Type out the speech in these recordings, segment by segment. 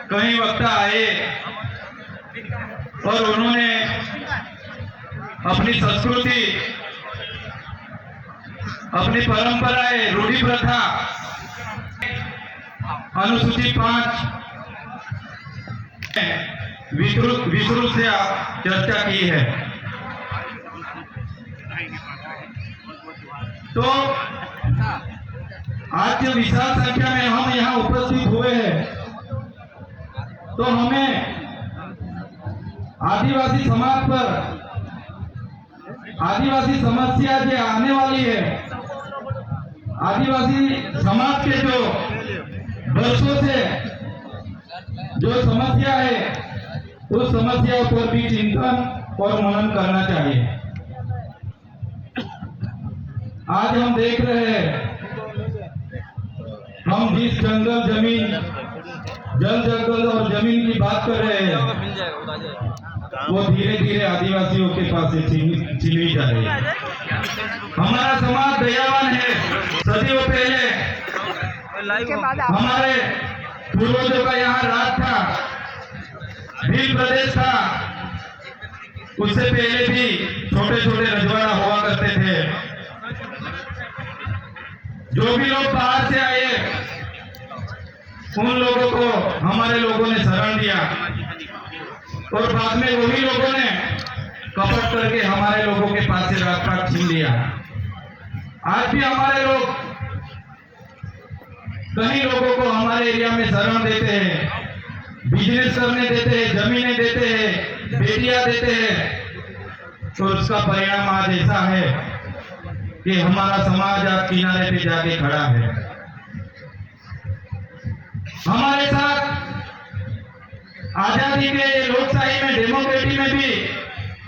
कई वक्ता आए और उन्होंने अपनी संस्कृति, अपनी परंपराएं, रूढ़ी प्रथा, अनुसूची 5 विस्तृत से चर्चा की है। तो आज जो विशाल संख्या में हम यहाँ उपस्थित हुए हैं, तो हमें आदिवासी समाज पर आदिवासी समस्या जो आने वाली है, आदिवासी समाज के जो वर्षों से जो समस्या है, उस समस्या पर भी चिंतन और मनन करना चाहिए। आज हम देख रहे हैं, हम जिस जंगल जमीन, जल जंगल और जमीन की बात कर रहे हैं, वो धीरे धीरे आदिवासियों के पास से छिनवी जा रही है। हमारा समाज दयावान है। सदियों पहले हमारे पूर्वजों का यहाँ राज था, भील प्रदेश था। उससे पहले भी छोटे छोटे रजवाड़ा हुआ करते थे। जो भी लोग बाहर से आए, उन लोगों को हमारे लोगों ने शरण दिया और बाद में वही लोगों ने कपट करके हमारे लोगों के पास से राजपाट छीन लिया। आज भी हमारे लोग कई लोगों को हमारे एरिया में शरण देते हैं, बिजनेस करने देते हैं, जमीनें देते हैं, बेटियां देते हैं। तो उसका परिणाम आज ऐसा है कि हमारा समाज आज किनारे पे जाके खड़ा है। हमारे साथ आजादी के लोकशाही में, डेमोक्रेसी में भी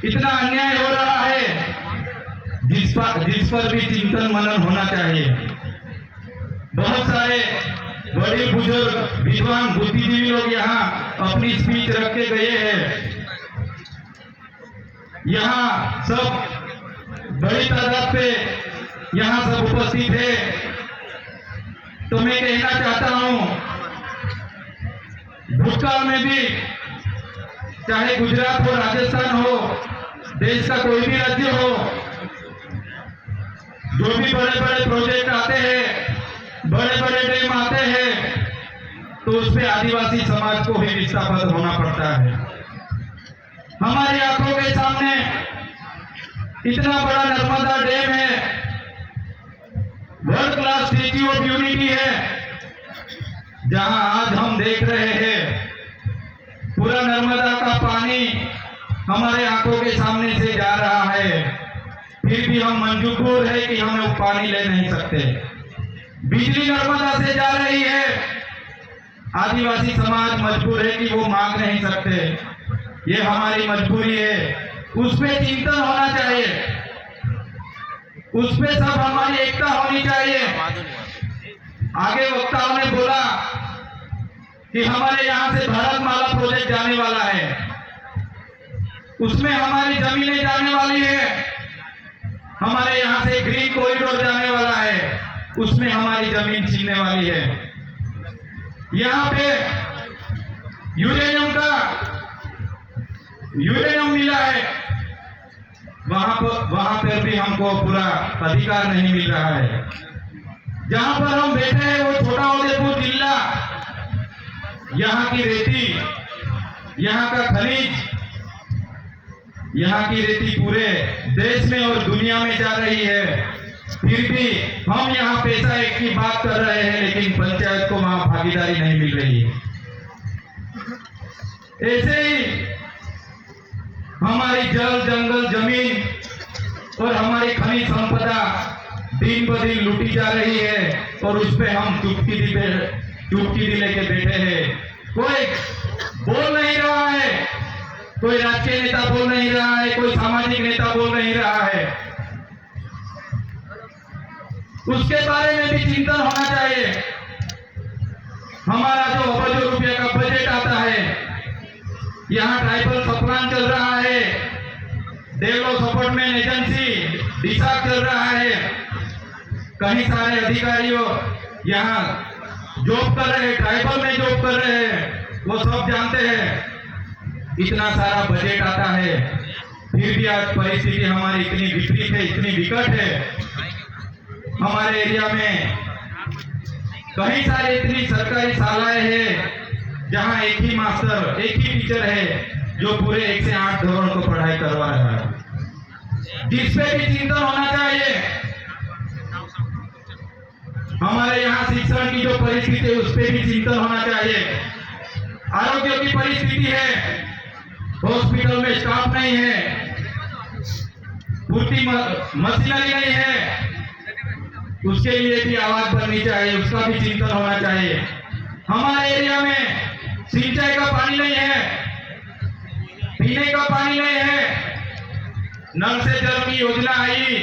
इतना अन्याय हो रहा है, जिस पर भी चिंतन मनन होना चाहिए। बहुत सारे बड़े बुजुर्ग, विद्वान, बुद्धिजीवी लोग यहाँ अपनी स्पीच रख के गए हैं। यहाँ सब बड़ी तादाद पे यहाँ सब उपस्थित है। तो मैं कहना चाहता हूँ, भूतकाल में भी चाहे गुजरात हो, राजस्थान हो, देश का कोई भी राज्य हो, जो भी बड़े बड़े प्रोजेक्ट आते हैं, बड़े बड़े डैम आते हैं, तो उसमें आदिवासी समाज को ही विस्थापित होना पड़ता है। हमारी आंखों के सामने इतना बड़ा नर्मदा डैम है, world class statue of unity है, जहां आज हम देख रहे हैं पूरा नर्मदा का पानी हमारे आंखों के सामने से जा रहा है, फिर भी हम मंजूर है कि हम वो पानी ले नहीं सकते। बिजली नर्मदा से जा रही है, आदिवासी समाज मजबूर है कि वो मांग नहीं सकते। ये हमारी मजबूरी है, उसमें चिंतन होना चाहिए, उसमें सब हमारी एकता होनी चाहिए। आगे वक्ताओं ने बोला कि हमारे यहाँ से भारतमाला प्रोजेक्ट जाने वाला है, उसमें हमारी जमीनें जाने वाली है। हमारे यहाँ से ग्रीन कॉरिडोर जाने वाला है, उसमें हमारी जमीन छीनने वाली है। यहाँ पे यूरेनियम मिला है, वहां पर भी हमको पूरा अधिकार नहीं मिल रहा है। जहां पर हम बैठे हैं वो छोटा उदेपुर जिला, यहाँ की रेती, यहाँ का खनिज, यहाँ की रेती पूरे देश में और दुनिया में जा रही है। फिर भी हम यहाँ पैसा एक की बात कर रहे हैं, लेकिन पंचायत को वहां भागीदारी नहीं मिल रही है। ऐसे ही हमारी जल जंगल जमीन और हमारी खनिज संपदा दिन ब दिन लूटी जा रही है, और उस पे हम चुटकी लेके बैठे हैं। कोई बोल नहीं रहा है, कोई राजकीय नेता बोल नहीं रहा है, कोई सामाजिक नेता बोल नहीं रहा है। उसके बारे में भी चिंतन होना चाहिए। हमारा जो अरबों रुपये का बजट आता है, यहाँ ट्राइबल सप्लान चल रहा है, डेवलप सपोर्टमेंट एजेंसी दिशा चल रहा है, कई सारे अधिकारियों यहाँ जॉब कर रहे हैं, ट्राइबल में जॉब कर रहे हैं, वो सब जानते हैं। इतना सारा बजट आता है, फिर भी आज परिस्थिति हमारी इतनी विपरीत है, इतनी विकट है। हमारे एरिया में कई सारे इतनी सरकारी शालाएं हैं जहां एक ही मास्टर, एक ही टीचर है जो पूरे 1 से 8 धोरण को पढ़ाई करवा रहा है, जिस पे भी चिंतन होना चाहिए। हमारे यहाँ शिक्षण की जो परिस्थिति है उस पे भी चिंतन होना चाहिए। आरोग्य की परिस्थिति है, हॉस्पिटल में स्टाफ नहीं है, पूर्ति मशीनरी नहीं है, उसके लिए भी आवाज बननी चाहिए, उसका भी चिंतन होना चाहिए। हमारे एरिया में सिंचाई का पानी नहीं है, पीने का पानी नहीं है, नल से जल की योजना आई,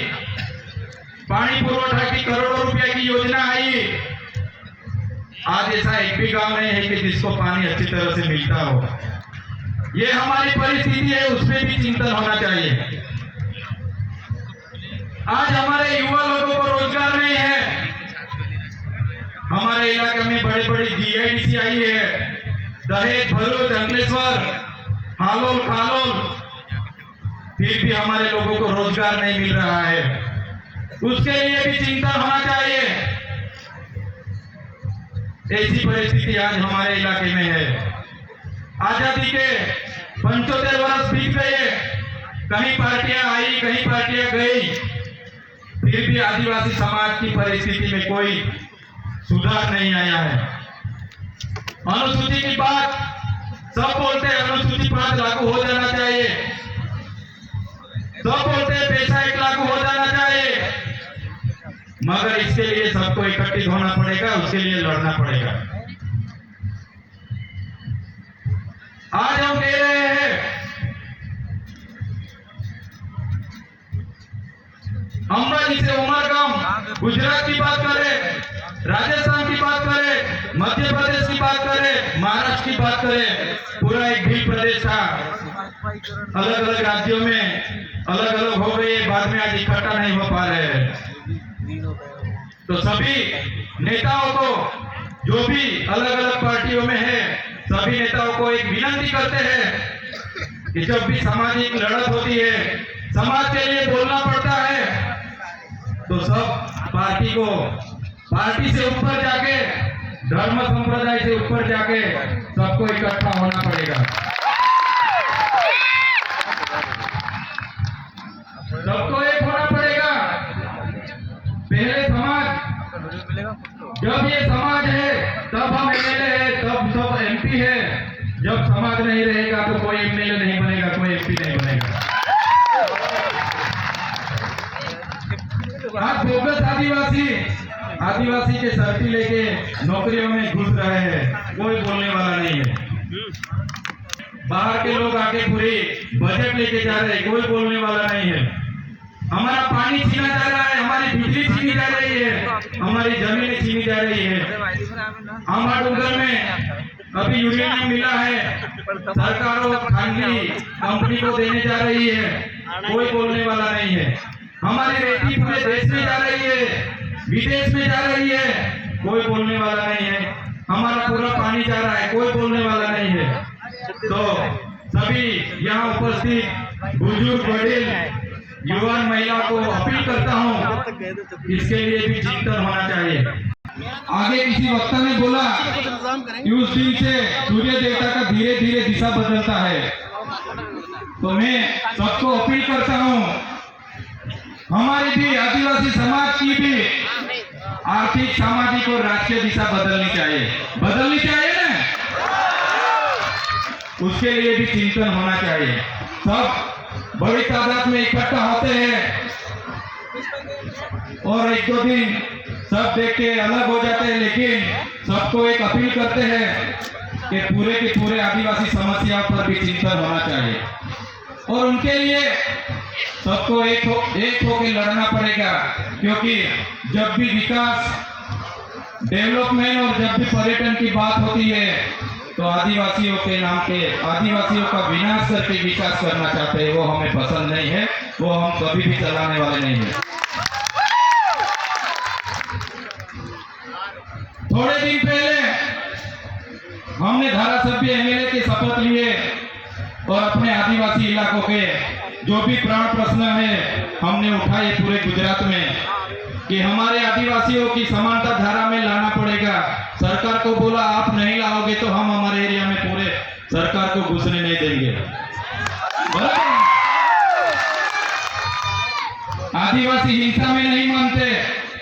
पानी पुरवठा की करोड़ों रुपया की योजना आई, आज ऐसा एक भी गांव नहीं है कि जिसको पानी अच्छी तरह से मिलता हो। ये हमारी परिस्थिति है, उसमें भी चिंतन होना चाहिए। आज हमारे युवा लोगों को रोजगार नहीं है। हमारे इलाके में बड़ी बड़ी जीआईडीसी आई है, दहेज, भरूच, अंकलेश्वर, हालोल, खालोल, फिर भी हमारे लोगों को रोजगार नहीं मिल रहा है। उसके लिए भी चिंतन होना चाहिए। ऐसी परिस्थिति आज हमारे इलाके में है। आजादी के 75 वर्ष बीत गए, कहीं पार्टियां आई, कहीं पार्टियां गई, फिर भी आदिवासी समाज की परिस्थिति में कोई सुधार नहीं आया है। अनुसूची की बात सब बोलते हैं, अनुसूची 5 लागू हो जाना चाहिए, सब बोलते हैं पैसा 1 लागू हो जाना चाहिए, मगर इसके लिए सबको इकट्ठित होना पड़ेगा, उसके लिए लड़ना पड़ेगा। आज हम कह रहे हैं अंबाजी से उमरगाम, गुजरात की बात करें, राजस्थान की बात करें, मध्य प्रदेश की बात करें, महाराष्ट्र की बात करें, पूरा एक भी प्रदेश था। अलग अलग राज्यों में अलग अलग हो गए, बाद में आज इकट्ठा नहीं हो पा रहे हैं। तो सभी नेताओं को, जो भी अलग अलग पार्टियों में है, सभी नेताओं को एक विनती करते हैं कि जब भी सामाजिक लड़त होती है, समाज के लिए बोलना पड़ता है, तो सब पार्टी को, पार्टी से ऊपर जाके, धर्म संप्रदाय से ऊपर जाके सबको इकट्ठा होना पड़ेगा। सबको एक होना पड़ेगा। पहले समाज, जब ये समाज है तब हम एमएलए है, तब सब एमपी है। जब समाज नहीं रहेगा तो कोई एमएलए नहीं बनेगा, कोई एमपी नहीं बनेगा। आज बोगस आदिवासी के सर्टी लेके नौकरियों में घुस रहे हैं, कोई बोलने वाला नहीं है। बाहर के लोग आके पूरी बजट लेके जा रहे हैं, कोई बोलने वाला नहीं है। हमारा पानी छीना जा रहा है, हमारी बिजली छीनी जा रही है, हमारी जमीनें छीनी जा रही है। हमारे डूंगर में अभी यूरेनियम मिला है, सरकार और खानगी कंपनी को देने जा रही है, कोई बोलने वाला नहीं है। हमारी रेती पूरे देश में जा रही है, विदेश में जा रही है, कोई बोलने वाला नहीं है। हमारा पूरा पानी जा रहा है, कोई बोलने वाला नहीं है। तो सभी यहाँ उपस्थित बुजुर्ग, वडील, युवा, महिला को अपील करता हूँ, इसके लिए भी चिंतन होना चाहिए। आगे किसी वक्ता ने बोला कि उस दिन से सूर्य देवता का धीरे धीरे दिशा बदलता है। तो मैं सबको अपील करता हूँ, हमारी भी आदिवासी समाज की भी आर्थिक, सामाजिक और राष्ट्रीय दिशा बदलनी चाहिए ना। उसके लिए भी चिंतन होना चाहिए। सब बड़ी तादाद में इकट्ठा होते हैं और 1-2 दिन सब देख के अलग हो जाते हैं, लेकिन सबको एक अपील करते हैं कि पूरे के पूरे आदिवासी समस्याओं पर भी चिंतन होना चाहिए और उनके लिए सबको एक होकर लड़ना पड़ेगा। क्योंकि जब भी विकास, डेवलपमेंट और जब भी पर्यटन की बात होती है तो आदिवासियों के नाम पे, आदिवासियों का विनाश करके विकास करना चाहते हैं, वो हमें पसंद नहीं है, वो हम कभी भी चलाने वाले नहीं है। थोड़े दिन पहले हमने धारासभ्य एमएलए की शपथ लिए और अपने आदिवासी इलाकों के जो भी प्राण प्रश्न है हमने उठाए पूरे गुजरात में कि हमारे आदिवासियों की समानता धारा में लाना पड़ेगा। सरकार को बोला आप नहीं लाओगे तो हम हमारे एरिया में पूरे सरकार को घुसने नहीं देंगे। आदिवासी हिंसा में नहीं मानते,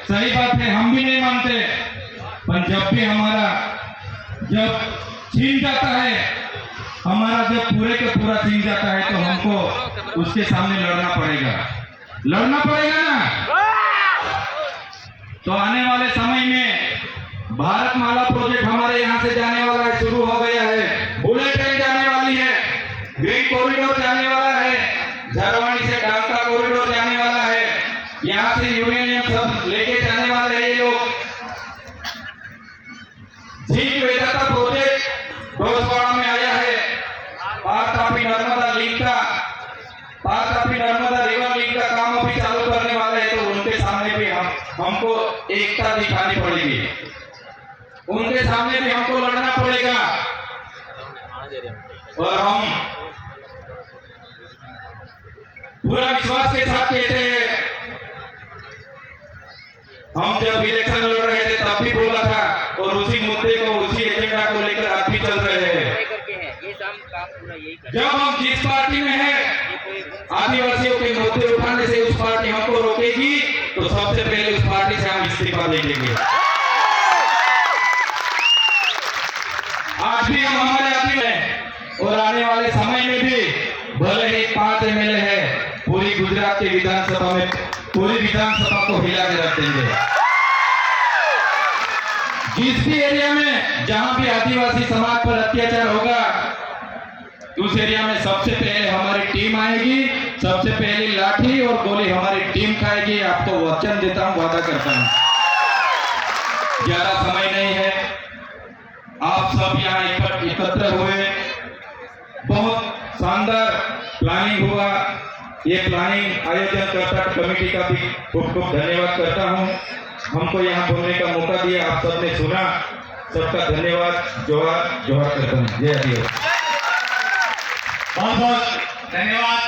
सही बात है, हम भी नहीं मानते, पर जब भी हमारा जब छीन जाता है, हमारा जब पूरे का पूरा छीन जाता है तो हमको उसके सामने लड़ना पड़ेगा ना। तो आने वाले समय में भारतमाला प्रोजेक्ट हमारे यहाँ से जाने वाला है, शुरू हो गया है। बुलेट ट्रेन जाने वाली है, ग्रीन कॉरिडोर जाने वाला है, झरवानी से डालका कॉरिडोर जाने वाला है, यहाँ से यूरेनियम सब लेके जाने वाले हैं ये लोग। झील वेदांता प्रोजेक्ट डोसवाड़ा में आया है, पार तापी नर्मदा रिवर लिंक का काम अभी चालू करने वाले हैं। तो उनके सामने भी हमको एकता दिखानी पड़ेगी, उनके सामने भी हमको लड़ना पड़ेगा। और हम पूरा विश्वास के साथ कहते हैं, हम जब इलेक्शन लड़ रहे थे तब भी बोला था और उसी मुद्दे को उसी एजेंडा को लेकर आप भी चल रहे हैं। जब हम जिस पार्टी में हैं, आदिवासियों के मुद्दे उठाने से उस पार्टी हमको रोकेगी तो सबसे पहले उस पार्टी से हम इस्तीफा दे देंगे। आज भी हम हमारे आदमी हैं और आने वाले समय में भी भले ही 5 एमएलए है, पूरी गुजरात के विधानसभा में पूरी विधानसभा को हिला के रख देंगे। जिस भी एरिया में जहां भी आदिवासी समाज पर अत्याचार होगा उस एरिया में सबसे पहले हमारी टीम आएगी, सबसे पहले लाठी और गोली हमारी टीम खाएगी। आपको वचन देता हूं, वादा करता हूं। ज्यादा समय नहीं है, आप सब यहाँ एकत्र हुए, बहुत शानदार प्लानिंग हुआ। ये प्लानिंग आयोजन करता कमेटी का भी खूब खूब धन्यवाद करता हूँ। हमको यहाँ बोलने का मौका दिया, आप सबने सुना, सबका धन्यवाद। जोहार जोहार करता हूँ। जय आदिवासी। बहुत बहुत धन्यवाद।